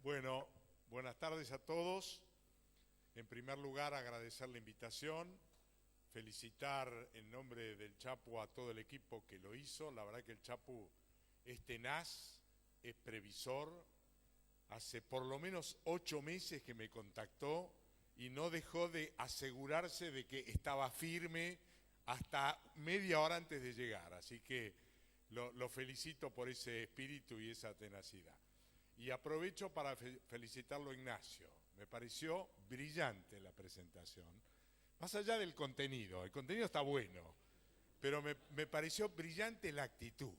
Bueno, buenas tardes a todos. En primer lugar, agradecer la invitación, felicitar en nombre del Chapu a todo el equipo que lo hizo. La verdad que el Chapu es tenaz, es previsor. Hace por lo menos 8 meses que me contactó y no dejó de asegurarse de que estaba firme hasta media hora antes de llegar. Así que lo felicito por ese espíritu y esa tenacidad. Y aprovecho para felicitarlo a Ignacio. Me pareció brillante la presentación. Más allá del contenido, el contenido está bueno, pero me pareció brillante la actitud.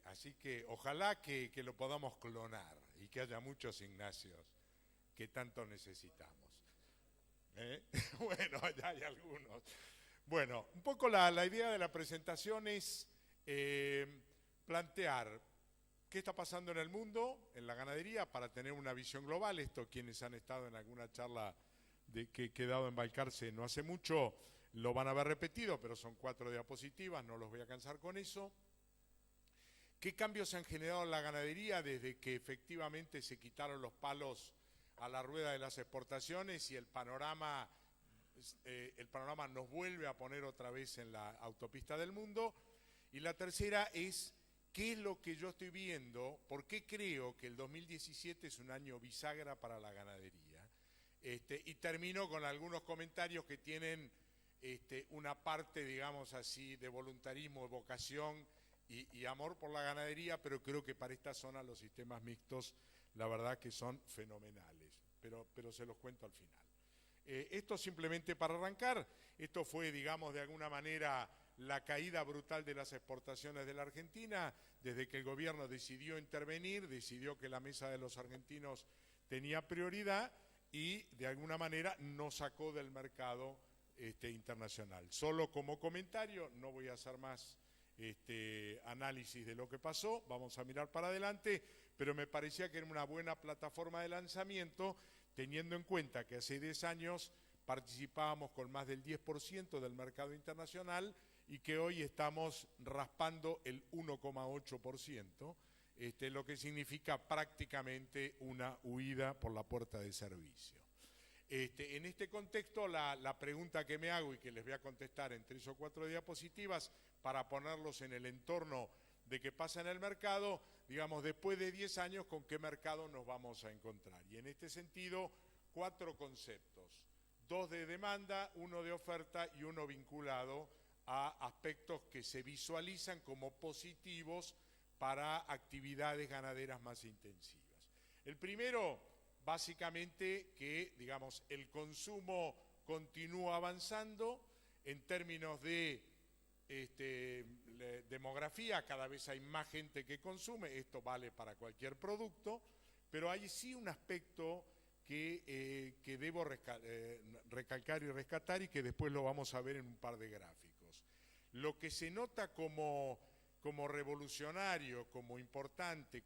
Así que ojalá que lo podamos clonar y que haya muchos Ignacios que tanto necesitamos. Bueno, ya hay algunos. Bueno, un poco la idea de la presentación es plantear qué está pasando en el mundo, en la ganadería, para tener una visión global. Esto quienes han estado en alguna charla que he dado en Balcarce no hace mucho, lo van a ver repetido, pero son 4 diapositivas, no los voy a cansar con eso. ¿Qué cambios se han generado en la ganadería desde que efectivamente se quitaron los palos a la rueda de las exportaciones y el panorama nos vuelve a poner otra vez en la autopista del mundo? Y la tercera es, ¿qué es lo que yo estoy viendo? ¿Por qué creo que el 2017 es un año bisagra para la ganadería? Y termino con algunos comentarios que tienen una parte, digamos así, de voluntarismo, de vocación y amor por la ganadería, pero creo que para esta zona los sistemas mixtos, la verdad que son fenomenales, pero se los cuento al final. Esto simplemente para arrancar, esto fue, digamos, de alguna manera la caída brutal de las exportaciones de la Argentina, desde que el gobierno decidió intervenir, decidió que la mesa de los argentinos tenía prioridad y de alguna manera nos sacó del mercado internacional. Solo como comentario, no voy a hacer más análisis de lo que pasó, vamos a mirar para adelante, pero me parecía que era una buena plataforma de lanzamiento, teniendo en cuenta que hace 10 años participábamos con más del 10% del mercado internacional y que hoy estamos raspando el 1,8%, lo que significa prácticamente una huida por la puerta de servicio. En este contexto, la pregunta que me hago y que les voy a contestar en 3 o 4 diapositivas para ponerlos en el entorno de qué pasa en el mercado, digamos, después de 10 años, ¿con qué mercado nos vamos a encontrar? Y en este sentido, 4 conceptos, 2 de demanda, 1 de oferta y 1 vinculado a aspectos que se visualizan como positivos para actividades ganaderas más intensivas. El primero, básicamente, que, digamos, el consumo continúa avanzando en términos de demografía, cada vez hay más gente que consume, esto vale para cualquier producto, pero hay sí un aspecto que debo recalcar y rescatar y que después lo vamos a ver en un par de gráficos. Lo que se nota como revolucionario, como importante,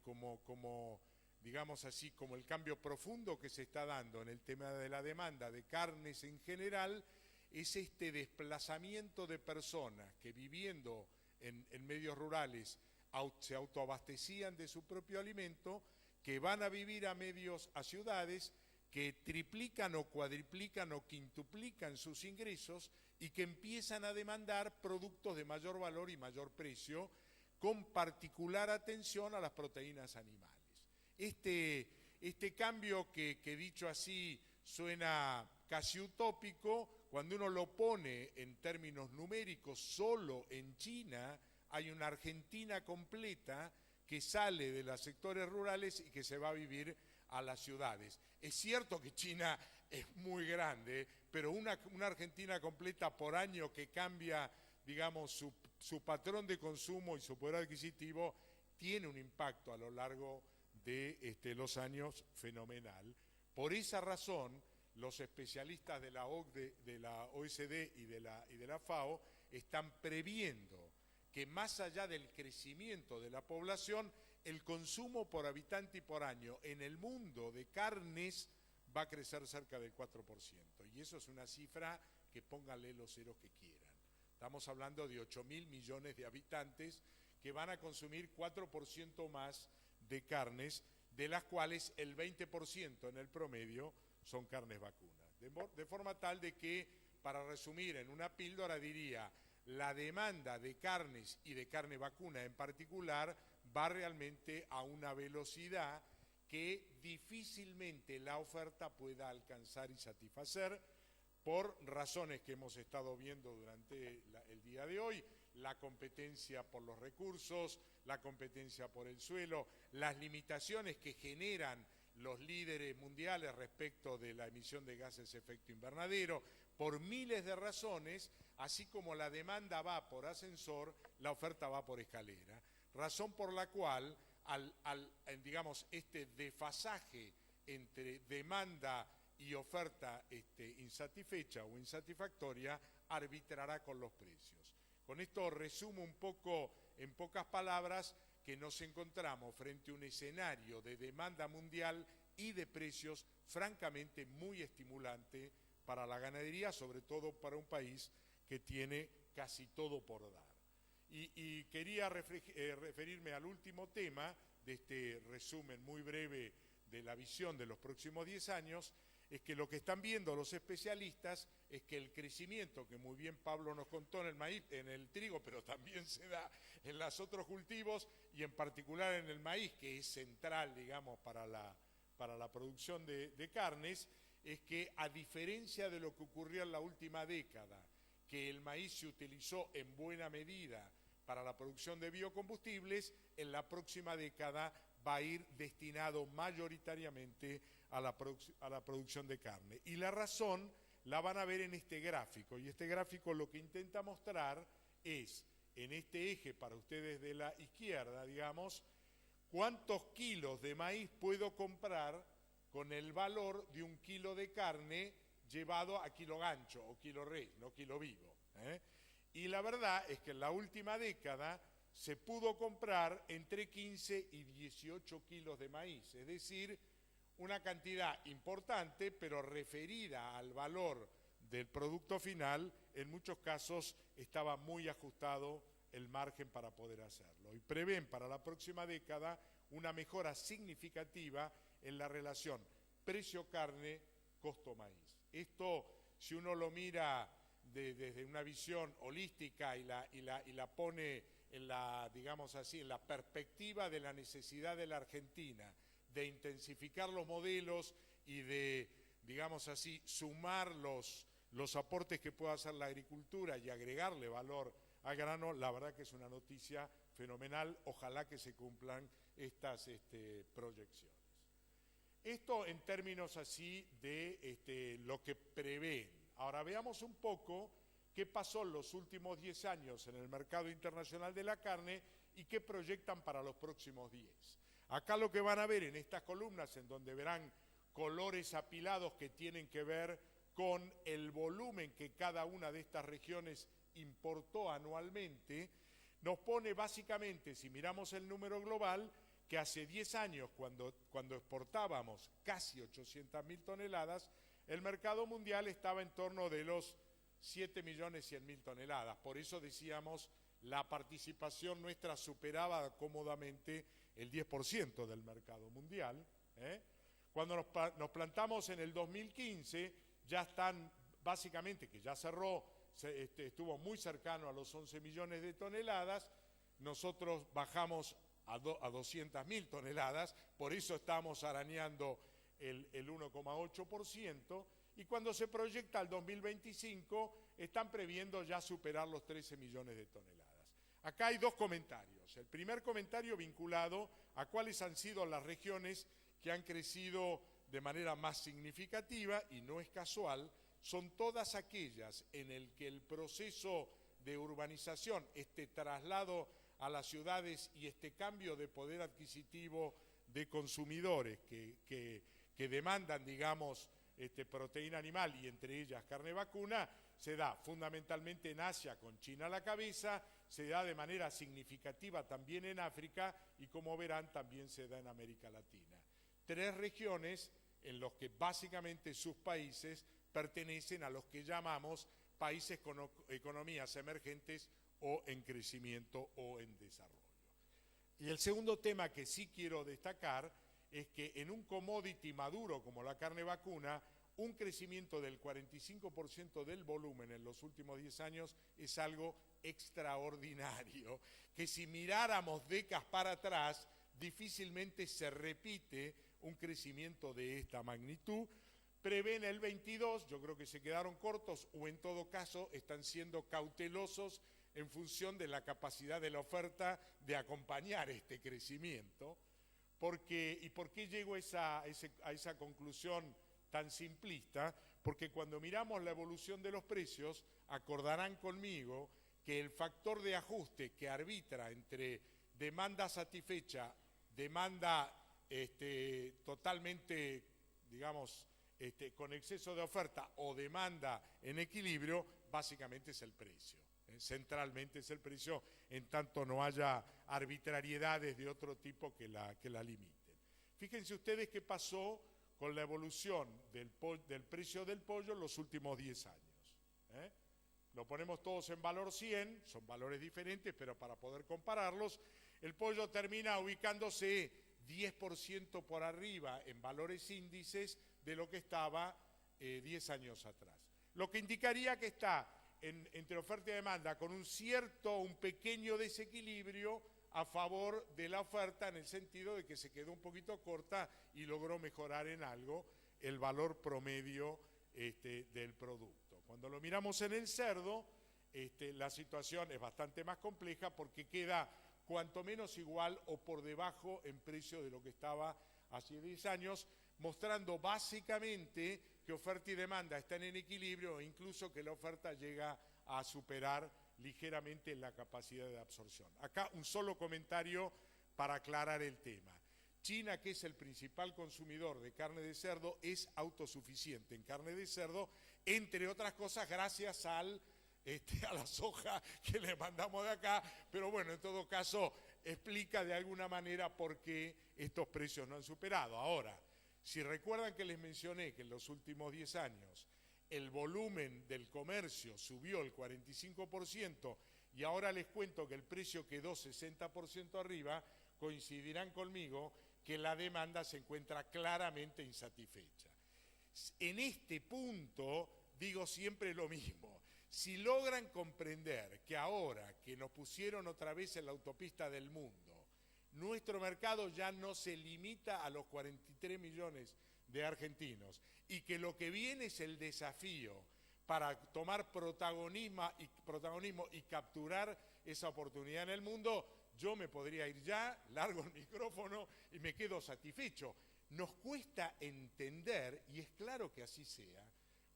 digamos así, como el cambio profundo que se está dando en el tema de la demanda de carnes en general, es este desplazamiento de personas que viviendo en medios rurales se autoabastecían de su propio alimento, que van a vivir a ciudades, que triplican o cuadriplican o quintuplican sus ingresos y que empiezan a demandar productos de mayor valor y mayor precio, con particular atención a las proteínas animales. Este cambio que dicho así suena casi utópico, cuando uno lo pone en términos numéricos, solo en China hay una Argentina completa que sale de los sectores rurales y que se va a vivir a las ciudades. Es cierto que China es muy grande, pero una Argentina completa por año que cambia, digamos, su patrón de consumo y su poder adquisitivo tiene un impacto a lo largo de los años fenomenal. Por esa razón, los especialistas de la OECD y de la FAO están previendo que más allá del crecimiento de la población, el consumo por habitante y por año en el mundo de carnes va a crecer cerca del 4%. Y eso es una cifra que pónganle los ceros que quieran. Estamos hablando de 8.000 millones de habitantes que van a consumir 4% más de carnes de las cuales el 20% en el promedio son carnes vacunas. De forma tal de que, para resumir en una píldora, diría, la demanda de carnes y de carne vacuna en particular va realmente a una velocidad que difícilmente la oferta pueda alcanzar y satisfacer por razones que hemos estado viendo durante el día de hoy, la competencia por los recursos, la competencia por el suelo, las limitaciones que generan los líderes mundiales respecto de la emisión de gases de efecto invernadero, por miles de razones, así como la demanda va por ascensor, la oferta va por escalera. Razón por la cual, digamos, este desfasaje entre demanda y oferta insatisfecha o insatisfactoria arbitrará con los precios. Con esto resumo un poco, en pocas palabras, que nos encontramos frente a un escenario de demanda mundial y de precios francamente muy estimulante para la ganadería, sobre todo para un país que tiene casi todo por dar. Y quería referirme al último tema de este resumen muy breve de la visión de los próximos 10 años, es que lo que están viendo los especialistas es que el crecimiento, que muy bien Pablo nos contó en el maíz, en el trigo, pero también se da en los otros cultivos y en particular en el maíz, que es central, digamos, para la producción de carnes, es que a diferencia de lo que ocurrió en la última década, que el maíz se utilizó en buena medida para la producción de biocombustibles, en la próxima década va a ir destinado mayoritariamente a la producción de carne. Y la razón la van a ver en este gráfico, y este gráfico lo que intenta mostrar es, en este eje para ustedes de la izquierda, digamos, cuántos kilos de maíz puedo comprar con el valor de un kilo de carne llevado a kilo gancho o kilo res, no kilo vivo. Y la verdad es que en la última década se pudo comprar entre 15 y 18 kilos de maíz, es decir, una cantidad importante, pero referida al valor del producto final, en muchos casos estaba muy ajustado el margen para poder hacerlo. Y prevén para la próxima década una mejora significativa en la relación precio-carne, costo-maíz. Esto, si uno lo mira desde una visión holística y la pone en la, digamos así, en la perspectiva de la necesidad de la Argentina de intensificar los modelos y de, digamos así, sumar los aportes que pueda hacer la agricultura y agregarle valor al grano, la verdad que es una noticia fenomenal. Ojalá que se cumplan estas proyecciones. Esto en términos así de lo que prevén. Ahora veamos un poco qué pasó en los últimos 10 años en el mercado internacional de la carne y qué proyectan para los próximos 10. Acá lo que van a ver en estas columnas, en donde verán colores apilados que tienen que ver con el volumen que cada una de estas regiones importó anualmente, nos pone básicamente, si miramos el número global, que hace 10 años, cuando exportábamos casi 800.000 toneladas, el mercado mundial estaba en torno de los 7.100.000 toneladas. Por eso decíamos, la participación nuestra superaba cómodamente el 10% del mercado mundial. Cuando nos plantamos en el 2015, ya están, básicamente, que ya cerró, estuvo muy cercano a los 11 millones de toneladas, nosotros bajamos a 200.000 toneladas, por eso estamos arañando el 1,8%, y cuando se proyecta al 2025, están previendo ya superar los 13 millones de toneladas. Acá hay dos comentarios. El primer comentario vinculado a cuáles han sido las regiones que han crecido de manera más significativa, y no es casual, son todas aquellas en el que el proceso de urbanización, este traslado a las ciudades y este cambio de poder adquisitivo de consumidores que demandan, digamos, proteína animal y entre ellas carne vacuna, se da fundamentalmente en Asia, con China a la cabeza, se da de manera significativa también en África y, como verán, también se da en América Latina. 3 regiones en los que básicamente sus países pertenecen a los que llamamos países con economías emergentes o en crecimiento o en desarrollo. Y el segundo tema que sí quiero destacar es que en un commodity maduro como la carne vacuna, un crecimiento del 45% del volumen en los últimos 10 años es algo extraordinario, que si miráramos décadas para atrás, difícilmente se repite un crecimiento de esta magnitud. Prevén el 22, yo creo que se quedaron cortos o en todo caso están siendo cautelosos en función de la capacidad de la oferta de acompañar este crecimiento. ¿Y por qué llego a esa conclusión tan simplista? Porque cuando miramos la evolución de los precios, acordarán conmigo que el factor de ajuste que arbitra entre demanda satisfecha, demanda totalmente, digamos, con exceso de oferta o demanda en equilibrio, básicamente es el precio. Centralmente es el precio, en tanto no haya arbitrariedades de otro tipo que la limiten. Fíjense ustedes qué pasó con la evolución del precio del pollo en los últimos 10 años. Lo ponemos todos en valor 100, son valores diferentes, pero para poder compararlos, el pollo termina ubicándose 10% por arriba en valores índices de lo que estaba 10 años atrás. Lo que indicaría que está entre oferta y demanda con un pequeño desequilibrio a favor de la oferta, en el sentido de que se quedó un poquito corta y logró mejorar en algo el valor promedio del producto. Cuando lo miramos en el cerdo, la situación es bastante más compleja porque queda cuanto menos igual o por debajo en precio de lo que estaba hace 10 años, mostrando básicamente que oferta y demanda están en equilibrio e incluso que la oferta llega a superar ligeramente la capacidad de absorción. Acá un solo comentario para aclarar el tema. China, que es el principal consumidor de carne de cerdo, es autosuficiente en carne de cerdo, entre otras cosas gracias a la soja que le mandamos de acá, pero bueno, en todo caso explica de alguna manera por qué estos precios no han superado. Ahora, si recuerdan que les mencioné que en los últimos 10 años el volumen del comercio subió el 45% y ahora les cuento que el precio quedó 60% arriba, coincidirán conmigo que la demanda se encuentra claramente insatisfecha. En este punto digo siempre lo mismo. Si logran comprender que ahora que nos pusieron otra vez en la autopista del mundo, nuestro mercado ya no se limita a los 43 millones de argentinos y que lo que viene es el desafío para tomar protagonismo y capturar esa oportunidad en el mundo, yo me podría ir ya, largo el micrófono y me quedo satisfecho. Nos cuesta entender, y es claro que así sea,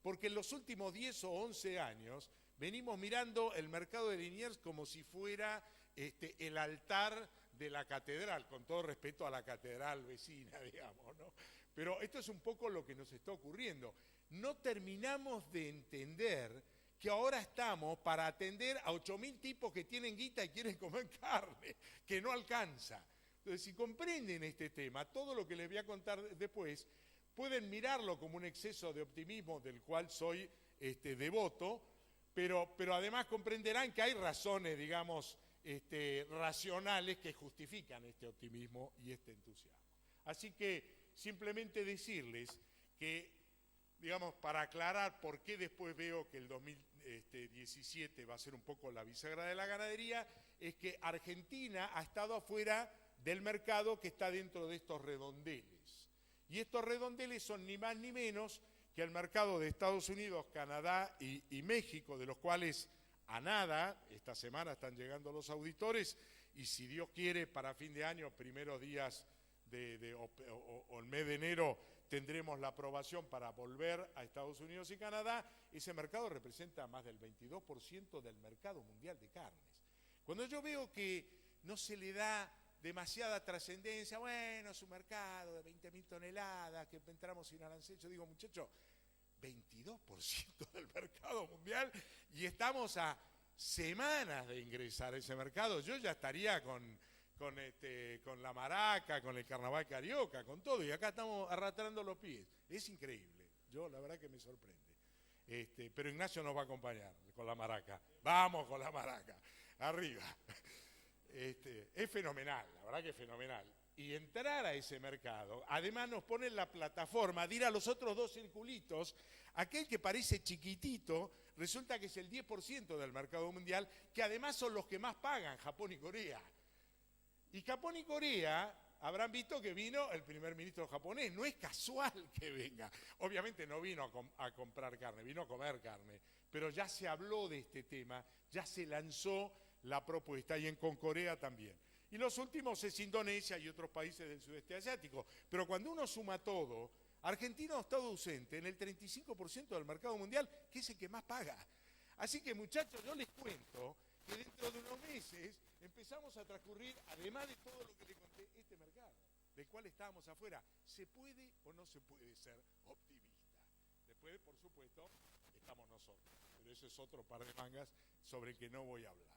porque en los últimos 10 o 11 años venimos mirando el mercado de Liniers como si fuera el altar de la catedral, con todo respeto a la catedral vecina, digamos, ¿no? Pero esto es un poco lo que nos está ocurriendo. No terminamos de entender que ahora estamos para atender a 8.000 tipos que tienen guita y quieren comer carne, que no alcanza. Entonces, si comprenden este tema, todo lo que les voy a contar después, pueden mirarlo como un exceso de optimismo del cual soy devoto, pero además comprenderán que hay razones, digamos, racionales que justifican este optimismo y este entusiasmo. Así que simplemente decirles que, digamos, para aclarar por qué después veo que el 2017 va a ser un poco la bisagra de la ganadería, es que Argentina ha estado afuera del mercado que está dentro de estos redondeles. Y estos redondeles son ni más ni menos que el mercado de Estados Unidos, Canadá y México, de los cuales a nada, esta semana están llegando los auditores, y si Dios quiere, para fin de año, primeros días o el mes de enero, tendremos la aprobación para volver a Estados Unidos y Canadá. Ese mercado representa más del 22% del mercado mundial de carnes. Cuando yo veo que no se le da demasiada trascendencia, bueno, es un mercado de 20.000 toneladas, que entramos sin arancel, yo digo, muchachos, 22% del mercado mundial y estamos a semanas de ingresar a ese mercado. Yo ya estaría con la maraca, con el carnaval carioca, con todo, y acá estamos arrastrando los pies. Es increíble, yo la verdad que me sorprende. Pero Ignacio nos va a acompañar con la maraca. Vamos con la maraca, arriba. Es fenomenal, la verdad que es fenomenal. y entrar a ese mercado. Además nos ponen la plataforma de ir a los otros dos circulitos. Aquel que parece chiquitito resulta que es el 10% del mercado mundial, que además son los que más pagan, Japón y Corea. Y Japón y Corea habrán visto que vino el primer ministro japonés. No es casual que venga. Obviamente no vino a comprar carne, vino a comer carne. Pero ya se habló de este tema, ya se lanzó la propuesta, y con Corea también. Y los últimos es Indonesia y otros países del sudeste asiático. Pero cuando uno suma todo, Argentina ha estado ausente en el 35% del mercado mundial, que es el que más paga. Así que, muchachos, yo les cuento que dentro de unos meses empezamos a transcurrir, además de todo lo que les conté, este mercado, del cual estábamos afuera. ¿Se puede o no se puede ser optimista? Después, por supuesto, estamos nosotros. Pero eso es otro par de mangas sobre el que no voy a hablar.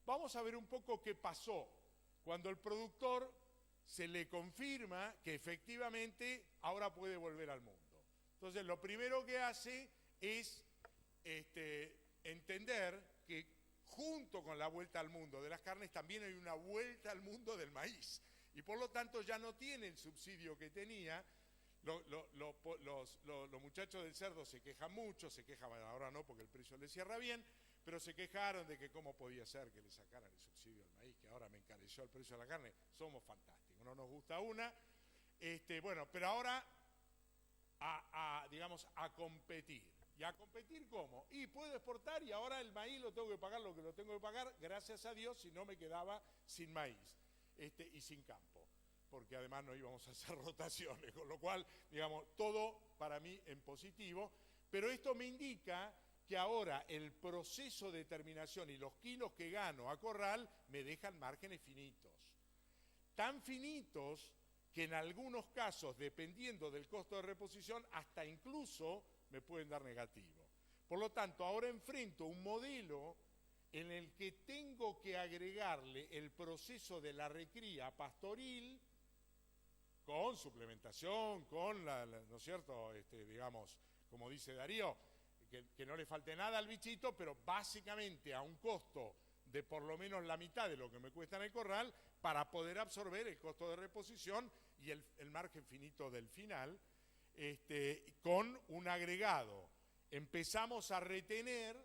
Vamos a ver un poco qué pasó cuando el productor se le confirma que efectivamente ahora puede volver al mundo. Entonces, lo primero que hace es entender que junto con la vuelta al mundo de las carnes también hay una vuelta al mundo del maíz. Y por lo tanto ya no tiene el subsidio que tenía. Los muchachos del cerdo se quejan mucho, se quejan, ahora no porque el precio les cierra bien, pero se quejaron de que cómo podía ser que le sacaran el subsidio al maíz, que ahora me encareció el precio de la carne. Somos fantásticos, no nos gusta una. Bueno, pero ahora digamos, a competir. ¿Y a competir cómo? Y puedo exportar y ahora el maíz lo tengo que pagar lo que lo tengo que pagar, gracias a Dios, si no me quedaba sin maíz y sin campo, porque además no íbamos a hacer rotaciones, con lo cual, digamos, todo para mí en positivo, pero esto me indica que ahora el proceso de terminación y los kilos que gano a corral me dejan márgenes finitos. Tan finitos que en algunos casos, dependiendo del costo de reposición, hasta incluso me pueden dar negativo. Por lo tanto, ahora enfrento un modelo en el que tengo que agregarle el proceso de la recría pastoril con suplementación, con ¿no es cierto?, digamos, como dice Darío, que no le falte nada al bichito, pero básicamente a un costo de por lo menos la mitad de lo que me cuesta en el corral, para poder absorber el costo de reposición y el margen finito del final, con un agregado. Empezamos a retener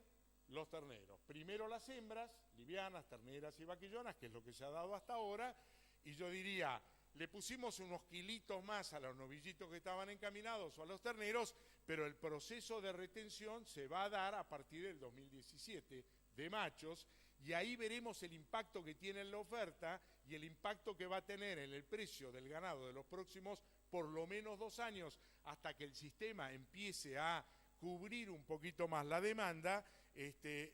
los terneros. Primero las hembras, livianas, terneras y vaquillonas, que es lo que se ha dado hasta ahora, y yo diría, le pusimos unos kilitos más a los novillitos que estaban encaminados o a los terneros, pero el proceso de retención se va a dar a partir del 2017 de machos, y ahí veremos el impacto que tiene en la oferta y el impacto que va a tener en el precio del ganado de los próximos por lo menos 2 años, hasta que el sistema empiece a cubrir un poquito más la demanda,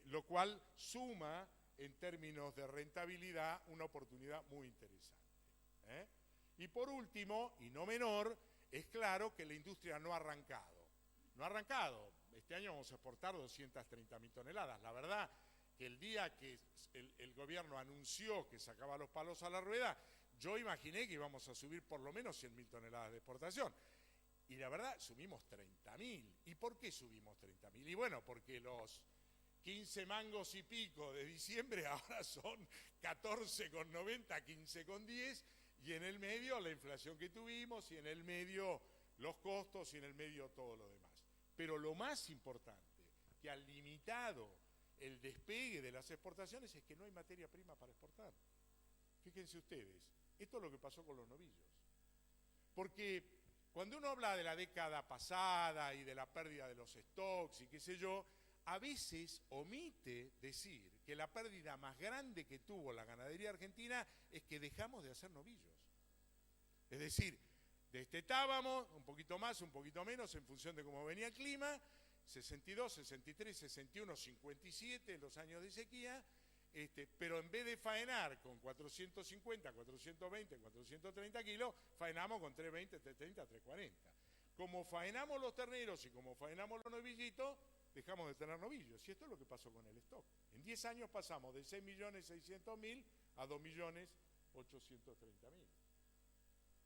lo cual suma en términos de rentabilidad una oportunidad muy interesante. Y por último, y no menor, es claro que la industria no ha arrancado. No ha arrancado. Este año vamos a exportar 230.000 toneladas. La verdad que el día que el gobierno anunció que sacaba los palos a la rueda, yo imaginé que íbamos a subir por lo menos 100.000 toneladas de exportación. Y la verdad, subimos 30.000. ¿Y por qué subimos 30.000? Y bueno, porque los 15 mangos y pico de diciembre ahora son 14,90, 15,10, y en el medio la inflación que tuvimos, y en el medio los costos, y en el medio todo lo demás. Pero lo más importante, que ha limitado el despegue de las exportaciones, es que no hay materia prima para exportar. Fíjense ustedes, esto es lo que pasó con los novillos. Porque cuando uno habla de la década pasada y de la pérdida de los stocks y qué sé yo, a veces omite decir que la pérdida más grande que tuvo la ganadería argentina es que dejamos de hacer novillos. Es decir, destetábamos un poquito más, un poquito menos en función de cómo venía el clima, 62, 63, 61, 57 los años de sequía, pero en vez de faenar con 450, 420, 430 kilos, faenamos con 320, 330, 340. Como faenamos los terneros y como faenamos los novillitos, dejamos de tener novillos. Y esto es lo que pasó con el stock. En 10 años pasamos de 6.600.000 a 2.830.000.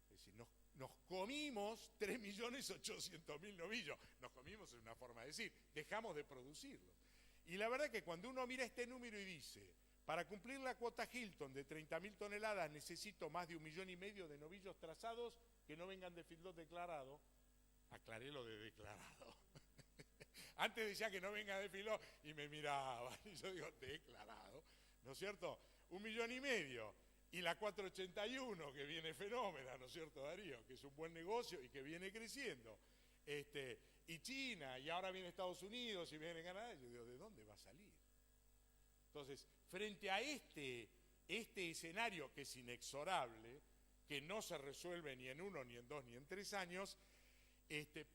Es decir, nos comimos 3.800.000 novillos. Nos comimos, es una forma de decir, dejamos de producirlos. Y la verdad que cuando uno mira este número y dice, Para cumplir la cuota Hilton de 30.000 toneladas necesito más de 1,5 millones de novillos trazados que no vengan de feedlot declarado. Aclaré lo de declarado. Antes decía que no venga de feedlot y me miraban y yo digo declarado, ¿no es cierto? 1,5 millones. Y la 481 que viene fenómena, ¿no es cierto, Darío? Que es un buen negocio y que viene creciendo. Y China, y ahora viene Estados Unidos y viene Canadá. Yo digo, ¿de dónde va a salir? Entonces, frente a este escenario que es inexorable, que no se resuelve ni en 1, ni en 2, ni en 3 años,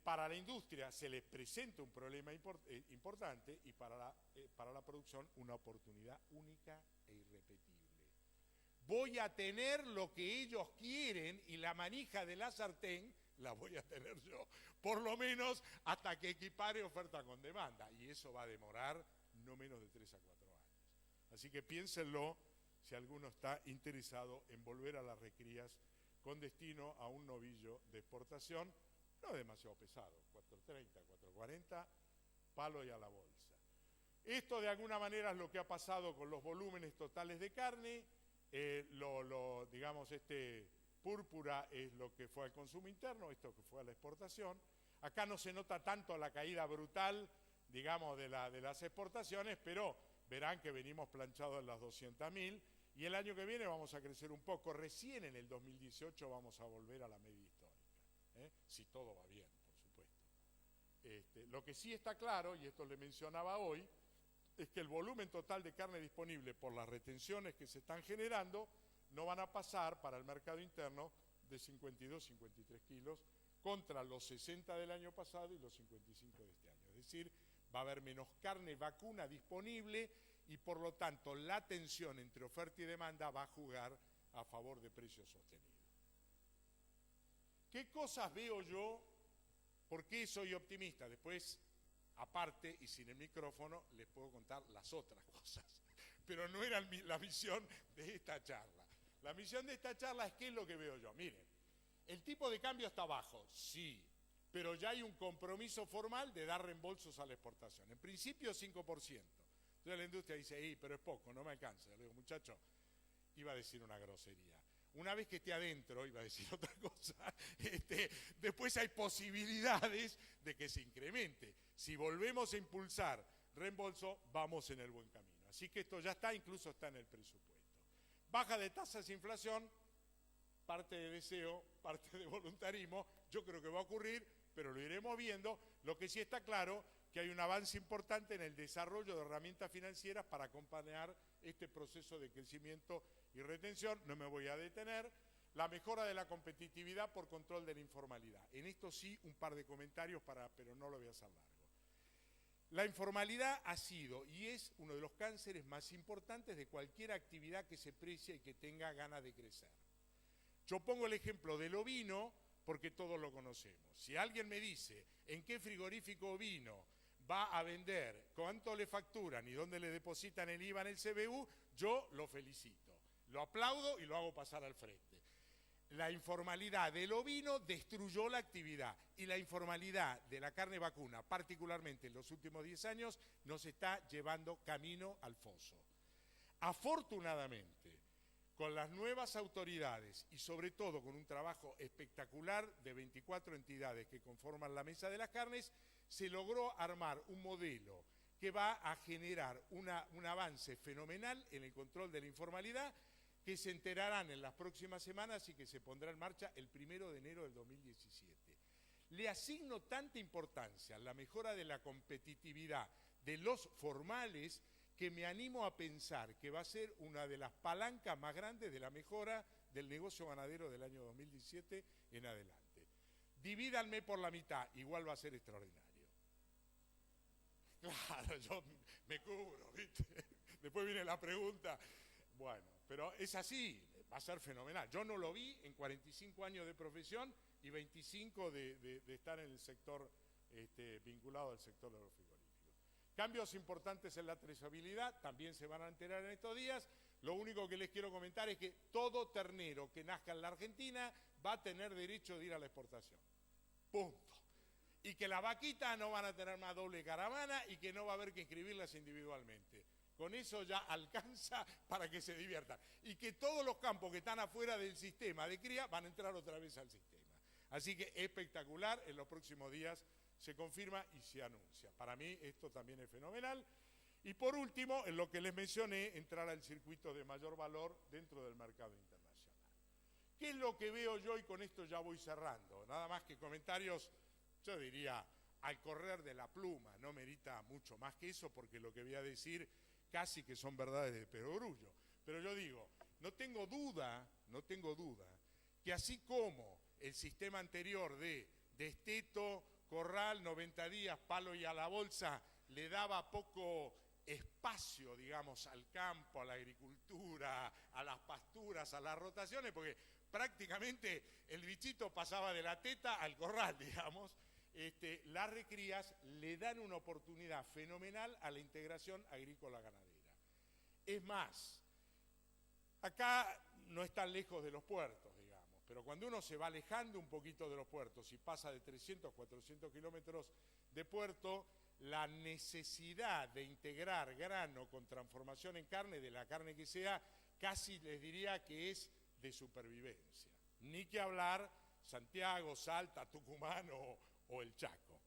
para la industria se les presenta un problema importante y para la producción una oportunidad única e irrepetible. Voy a tener lo que ellos quieren y la manija de la sartén la voy a tener yo, por lo menos hasta que equipare oferta con demanda, y eso va a demorar no menos de 3 a 4 años. Así que piénsenlo si alguno está interesado en volver a las recrías con destino a un novillo de exportación, no demasiado pesado, 430, 440, palo y a la bolsa. Esto de alguna manera es lo que ha pasado con los volúmenes totales de carne, digamos, púrpura es lo que fue al consumo interno, esto que fue a la exportación. Acá no se nota tanto la caída brutal, digamos, de las exportaciones, pero verán que venimos planchados en las 200.000 y el año que viene vamos a crecer un poco. Recién en el 2018 vamos a volver a la media histórica, si todo va bien, por supuesto. Lo que sí está claro, y esto le mencionaba hoy, es que el volumen total de carne disponible por las retenciones que se están generando no van a pasar para el mercado interno de 52, 53 kilos contra los 60 del año pasado y los 55 de este año. Es decir, va a haber menos carne vacuna disponible y por lo tanto la tensión entre oferta y demanda va a jugar a favor de precios sostenidos. ¿Qué cosas veo yo? ¿Por qué soy optimista? Después, aparte y sin el micrófono, les puedo contar las otras cosas, pero no era la misión de esta charla. La misión de esta charla es qué es lo que veo yo. Miren, el tipo de cambio está bajo, sí, pero ya hay un compromiso formal de dar reembolsos a la exportación. En principio 5%. Entonces la industria dice, pero es poco, no me alcanza. Le digo, muchacho, iba a decir una grosería. Una vez que esté adentro, iba a decir otra cosa, después hay posibilidades de que se incremente. Si volvemos a impulsar reembolso, vamos en el buen camino. Así que esto ya está, incluso está en el presupuesto. Baja de tasas de inflación, parte de deseo, parte de voluntarismo, yo creo que va a ocurrir, pero lo iremos viendo. Lo que sí está claro, que hay un avance importante en el desarrollo de herramientas financieras para acompañar este proceso de crecimiento y retención. No me voy a detener. La mejora de la competitividad por control de la informalidad. En esto sí, un par de comentarios, pero no lo voy a hacer largo. La informalidad ha sido y es uno de los cánceres más importantes de cualquier actividad que se precie y que tenga ganas de crecer. Yo pongo el ejemplo del ovino porque todos lo conocemos. Si alguien me dice en qué frigorífico ovino va a vender, cuánto le facturan y dónde le depositan el IVA en el CBU, yo lo felicito, lo aplaudo y lo hago pasar al frente. La informalidad del ovino destruyó la actividad y la informalidad de la carne vacuna, particularmente en los últimos 10 años, nos está llevando camino al foso. Afortunadamente, con las nuevas autoridades y sobre todo con un trabajo espectacular de 24 entidades que conforman la Mesa de las Carnes, se logró armar un modelo que va a generar un avance fenomenal en el control de la informalidad, que se enterarán en las próximas semanas y que se pondrá en marcha el 1 de enero del 2017. Le asigno tanta importancia a la mejora de la competitividad de los formales que me animo a pensar que va a ser una de las palancas más grandes de la mejora del negocio ganadero del año 2017 en adelante. Divídanme por la mitad, igual va a ser extraordinario. Claro, yo me cubro, ¿viste? Después viene la pregunta. Bueno, pero es así, va a ser fenomenal. Yo no lo vi en 45 años de profesión y 25 de estar en el sector, vinculado al sector de los frigoríficos. Cambios importantes en la trazabilidad, también se van a enterar en estos días. Lo único que les quiero comentar es que todo ternero que nazca en la Argentina va a tener derecho de ir a la exportación. Punto. Y que las vaquitas no van a tener más doble caravana y que no va a haber que inscribirlas individualmente. Con eso ya alcanza para que se diviertan. Y que todos los campos que están afuera del sistema de cría van a entrar otra vez al sistema. Así que espectacular, en los próximos días se confirma y se anuncia. Para mí esto también es fenomenal. Y por último, en lo que les mencioné, entrar al circuito de mayor valor dentro del mercado internacional. ¿Qué es lo que veo yo? Y con esto ya voy cerrando. Nada más que comentarios, yo diría, al correr de la pluma. No merita mucho más que eso, porque lo que voy a decir casi que son verdades de perogrullo. Pero yo digo, no tengo duda que así como el sistema anterior de desteto, corral, 90 días, palo y a la bolsa, le daba poco espacio, digamos, al campo, a la agricultura, a las pasturas, a las rotaciones, porque prácticamente el bichito pasaba de la teta al corral, digamos. Las recrías le dan una oportunidad fenomenal a la integración agrícola-ganadera. Es más, acá no están lejos de los puertos, digamos, pero cuando uno se va alejando un poquito de los puertos y pasa de 300 a 400 kilómetros de puerto, la necesidad de integrar grano con transformación en carne, de la carne que sea, casi les diría que es de supervivencia. Ni que hablar Santiago, Salta, Tucumán o el Chaco.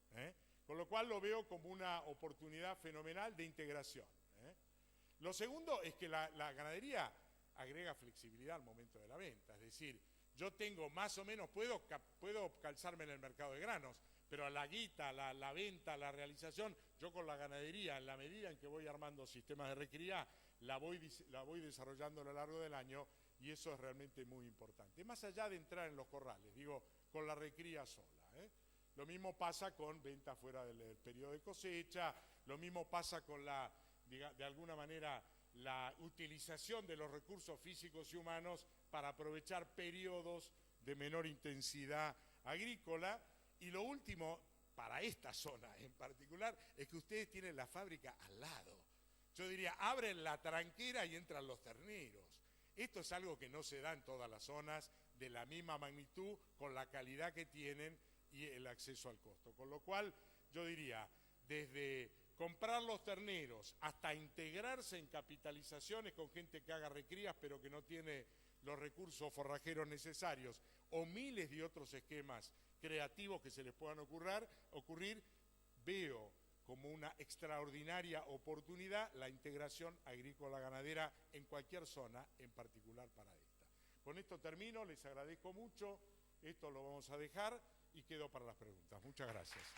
Con lo cual lo veo como una oportunidad fenomenal de integración. Lo segundo es que la ganadería agrega flexibilidad al momento de la venta, es decir, yo tengo más o menos, puedo calzarme en el mercado de granos, pero a la guita, la venta, la realización, yo con la ganadería, en la medida en que voy armando sistemas de recría, la voy desarrollando a lo largo del año, y eso es realmente muy importante. Más allá de entrar en los corrales, digo, con la recría sola. Lo mismo pasa con venta fuera del periodo de cosecha, lo mismo pasa con de alguna manera, la utilización de los recursos físicos y humanos para aprovechar periodos de menor intensidad agrícola. Y lo último, para esta zona en particular, es que ustedes tienen la fábrica al lado. Yo diría, abren la tranquera y entran los terneros. Esto es algo que no se da en todas las zonas de la misma magnitud, con la calidad que tienen y el acceso al costo. Con lo cual, yo diría, desde comprar los terneros hasta integrarse en capitalizaciones con gente que haga recrías pero que no tiene los recursos forrajeros necesarios, o miles de otros esquemas creativos que se les puedan ocurrir, veo como una extraordinaria oportunidad la integración agrícola-ganadera en cualquier zona, en particular para esta. Con esto termino, les agradezco mucho, esto lo vamos a dejar y quedo para las preguntas. Muchas gracias.